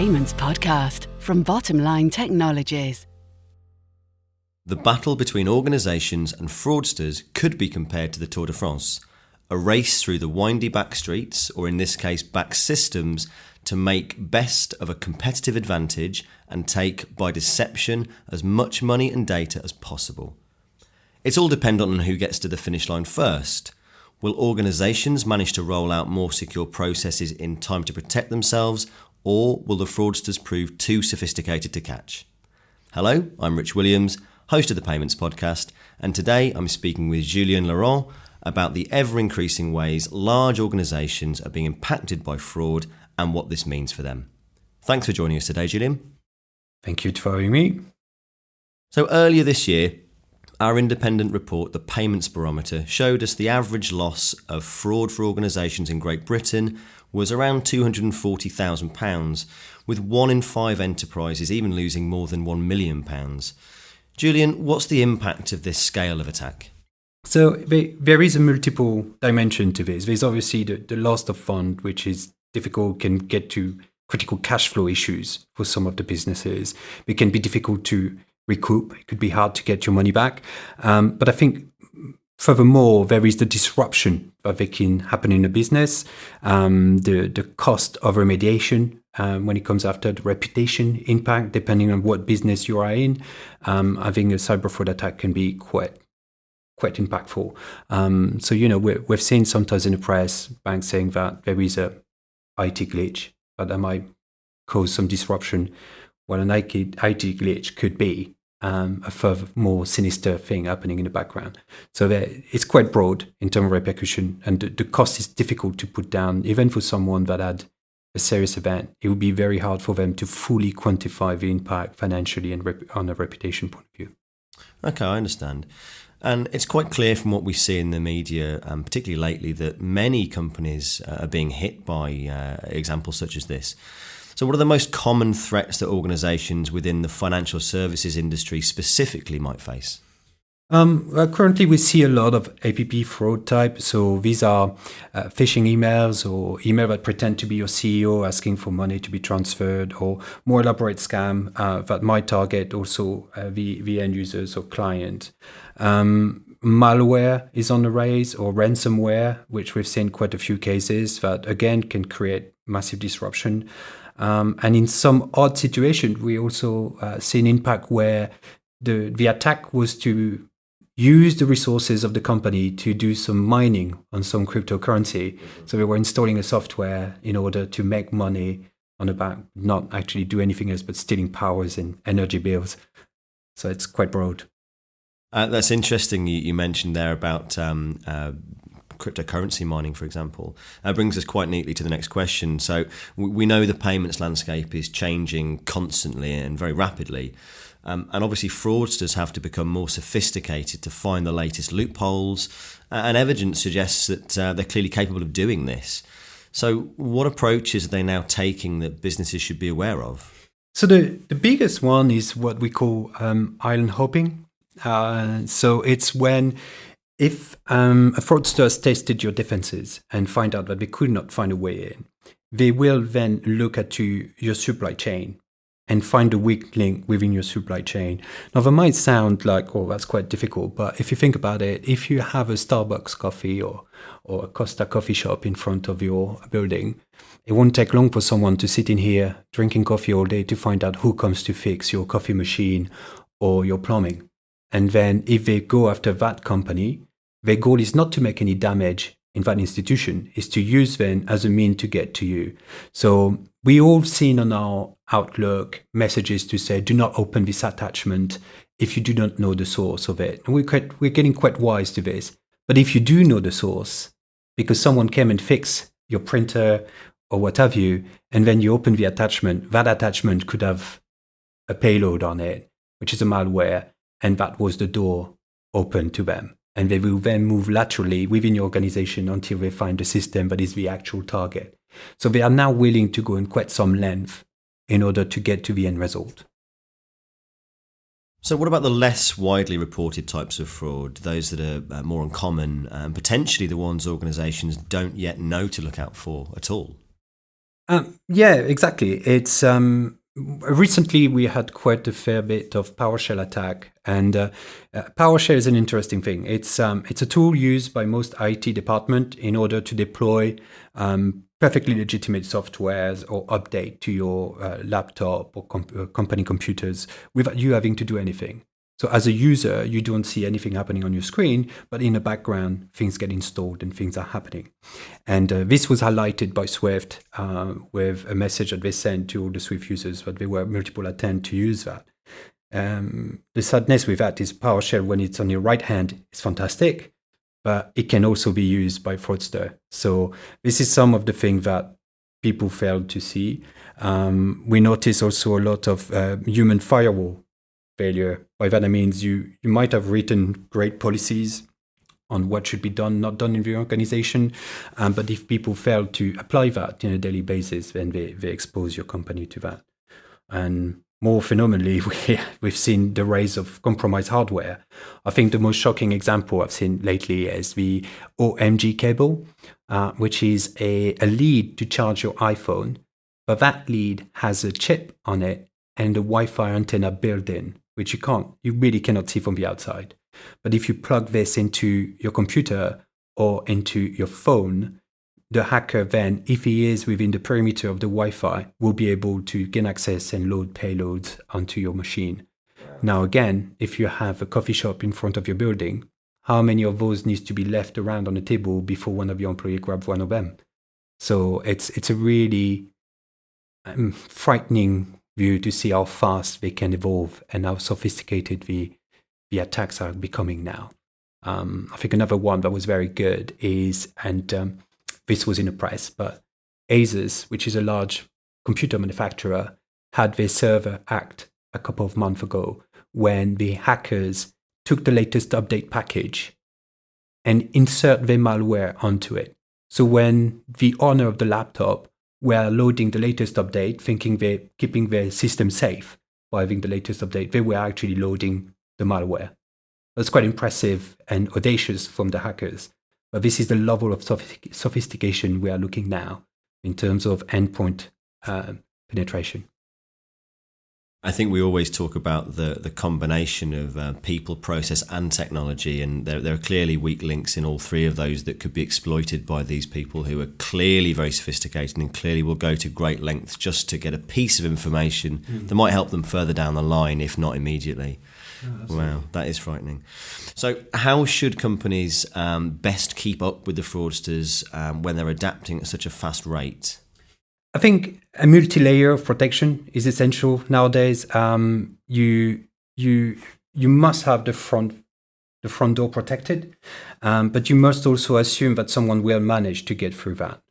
Payments Podcast from Bottomline Technologies. The battle between organisations and fraudsters could be compared to the Tour de France, a race through the windy back streets, or in this case back systems, to make best of a competitive advantage and take, by deception, as much money and data as possible. It's all dependent on who gets to the finish line first. Will organisations manage to roll out more secure processes in time to protect themselves, or will the fraudsters prove too sophisticated to catch? Hello, I'm Rich Williams, host of the Payments Podcast, and today I'm speaking with Julien Laurent about the ever-increasing ways large organisations are being impacted by fraud and what this means for them. Thanks for joining us today, Julien. Thank you for having me. So earlier this year, our independent report, the Payments Barometer, showed us the average loss of fraud for organisations in Great Britain was around £240,000, with 1 in 5 enterprises even losing more than £1 million. Julien, what's the impact of this scale of attack? So there is a multiple dimension to this. There's obviously the loss of fund, which is difficult, can get to critical cash flow issues for some of the businesses. It can be difficult to recoup. It could be hard to get your money back. But I think furthermore, there is the disruption that can happen in a business, the cost of remediation when it comes after the reputation impact, depending on what business you are in. Having a cyber fraud attack can be quite impactful. We've seen sometimes in the press banks saying that there is a IT glitch, that might cause some disruption. What an IT glitch could be a further more sinister thing happening in the background. So it's quite broad in terms of repercussion, and the cost is difficult to put down. Even for someone that had a serious event, it would be very hard for them to fully quantify the impact financially and on a reputation point of view. Okay, I understand. And it's quite clear from what we see in the media, particularly lately, that many companies are being hit by examples such as this. So what are the most common threats that organisations within the financial services industry specifically might face? Currently, we see a lot of APP fraud type. So these are phishing emails or email that pretend to be your CEO asking for money to be transferred, or more elaborate scam that might target also the end users or client. Malware is on the rise, or ransomware, which we've seen quite a few cases that again can create massive disruption. And in some odd situation, we also see an impact where the attack was to use the resources of the company to do some mining on some cryptocurrency. So they were installing a software in order to make money on the back, not actually do anything else, but stealing powers and energy bills. So it's quite broad. That's interesting. You mentioned there about cryptocurrency mining, for example. Brings us quite neatly to the next question. So we know the payments landscape is changing constantly and very rapidly. And obviously fraudsters have to become more sophisticated to find the latest loopholes. And evidence suggests that they're clearly capable of doing this. So what approaches are they now taking that businesses should be aware of? So the biggest one is what we call island hopping. So it's if a fraudster has tested your defenses and find out that they could not find a way in, they will then look at your supply chain and find a weak link within your supply chain. Now, that might sound like, oh, that's quite difficult, but if you think about it, if you have a Starbucks coffee or a Costa coffee shop in front of your building, it won't take long for someone to sit in here drinking coffee all day to find out who comes to fix your coffee machine or your plumbing. And then if they go after that company, their goal is not to make any damage in that institution, is to use them as a mean to get to you. So we all seen on our Outlook messages to say, do not open this attachment if you do not know the source of it. And we're getting quite wise to this. But if you do know the source, because someone came and fixed your printer or what have you, and then you open the attachment, that attachment could have a payload on it, which is a malware, and that was the door open to them. And they will then move laterally within your organization until they find the system that is the actual target. So they are now willing to go in quite some length in order to get to the end result. So what about the less widely reported types of fraud, those that are more uncommon and potentially the ones organisations don't yet know to look out for at all? Yeah, exactly. It's recently we had quite a fair bit of PowerShell attack, and PowerShell is an interesting thing. It's a tool used by most IT department in order to deploy perfectly legitimate softwares or update to your laptop or company computers without you having to do anything. So as a user, you don't see anything happening on your screen, but in the background, things get installed and things are happening. And this was highlighted by Swift with a message that they sent to all the Swift users that there were multiple attempts to use that. The sadness with that is PowerShell, when it's on your right hand, is fantastic, but it can also be used by fraudster. So this is some of the things that people failed to see. We notice also a lot of human firewall failure. By that I means you might have written great policies on what should be done, not done in the organization, but if people fail to apply that on a daily basis, then they expose your company to that. And more phenomenally, we've seen the rise of compromised hardware. I think the most shocking example I've seen lately is the OMG cable, which is a lead to charge your iPhone, but that lead has a chip on it and a Wi-Fi antenna built in, which you really cannot see from the outside. But if you plug this into your computer or into your phone, the hacker then, if he is within the perimeter of the Wi-Fi, will be able to gain access and load payloads onto your machine. Now again, if you have a coffee shop in front of your building, how many of those needs to be left around on the table before one of your employees grabs one of them? So it's a really frightening view to see how fast they can evolve and how sophisticated the attacks are becoming now. I think another one that was very good is, and this was in the press, but Asus, which is a large computer manufacturer, had their server hacked a couple of months ago when the hackers took the latest update package and insert their malware onto it. So when the owner of the laptop were loading the latest update, thinking they're keeping their system safe by having the latest update, they were actually loading the malware. That's quite impressive and audacious from the hackers. But this is the level of sophistication we are looking now in terms of endpoint penetration. I think we always talk about the combination of people, process, and technology, and there are clearly weak links in all three of those that could be exploited by these people who are clearly very sophisticated and clearly will go to great lengths just to get a piece of information that might help them further down the line, if not immediately. Wow, that is frightening. So how should companies best keep up with the fraudsters when they're adapting at such a fast rate? I think a multi-layer of protection is essential nowadays. You must have the front door protected, but you must also assume that someone will manage to get through that,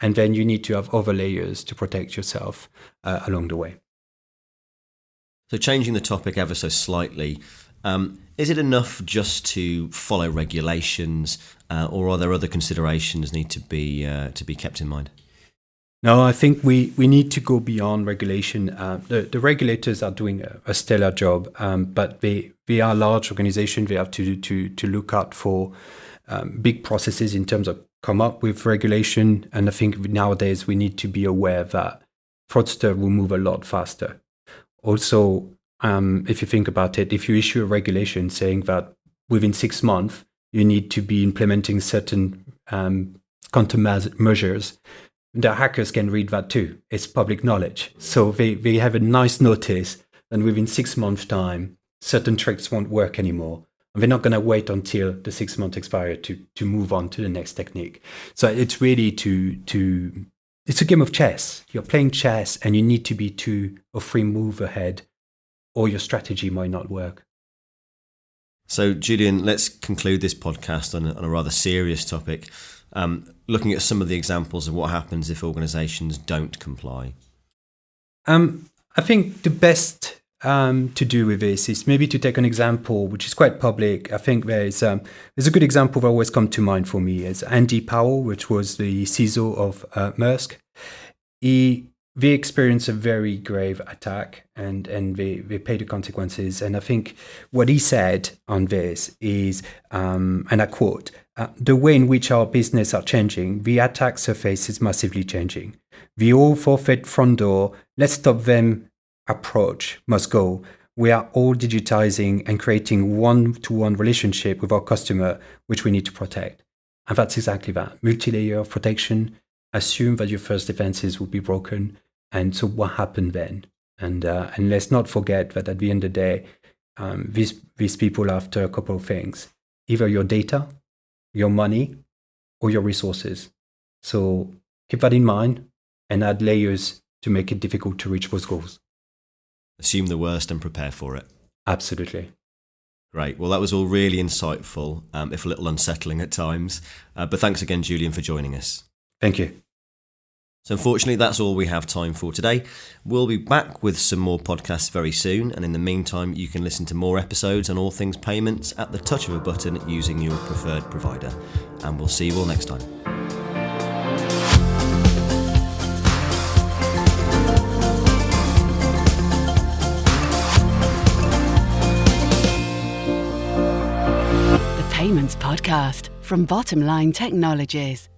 and then you need to have other layers to protect yourself along the way. So changing the topic ever so slightly, is it enough just to follow regulations, or are there other considerations need to be kept in mind? No, I think we need to go beyond regulation. The regulators are doing a stellar job, but they are large organizations. They have to look out for big processes in terms of come up with regulation. And I think nowadays we need to be aware that fraudster will move a lot faster. Also, if you think about it, if you issue a regulation saying that within 6 months you need to be implementing certain countermeasures, the hackers can read that too. It's public knowledge. So they have a nice notice that within 6 months' time, certain tricks won't work anymore. And they're not going to wait until the 6 months expire to move on to the next technique. So it's really it's a game of chess. You're playing chess and you need to be 2 or 3 moves ahead, or your strategy might not work. So, Julien, let's conclude this podcast on a rather serious topic, looking at some of the examples of what happens if organizations don't comply. I think the best to do with this is maybe to take an example which is quite public. I think there's a good example that always comes to mind for me is Andy Powell, which was the CISO of Maersk. They experienced a very grave attack and they paid the consequences. And I think what he said on this is, and I quote, the way in which our business are changing, the attack surface is massively changing. The all forfeit front door, let's stop them approach must go. We are all digitizing and creating one-to-one relationship with our customer, which we need to protect. And that's exactly that. Multi-layer of protection. Assume that your first defenses will be broken. And so what happened then? And let's not forget that at the end of the day, these people are after a couple of things. Either your data, your money, or your resources. So keep that in mind and add layers to make it difficult to reach those goals. Assume the worst and prepare for it. Absolutely. Great. Well, that was all really insightful, if a little unsettling at times. But thanks again, Julien, for joining us. Thank you. So unfortunately, that's all we have time for today. We'll be back with some more podcasts very soon. And in the meantime, you can listen to more episodes on all things payments at the touch of a button using your preferred provider. And we'll see you all next time. Payments podcast from Bottomline Technologies.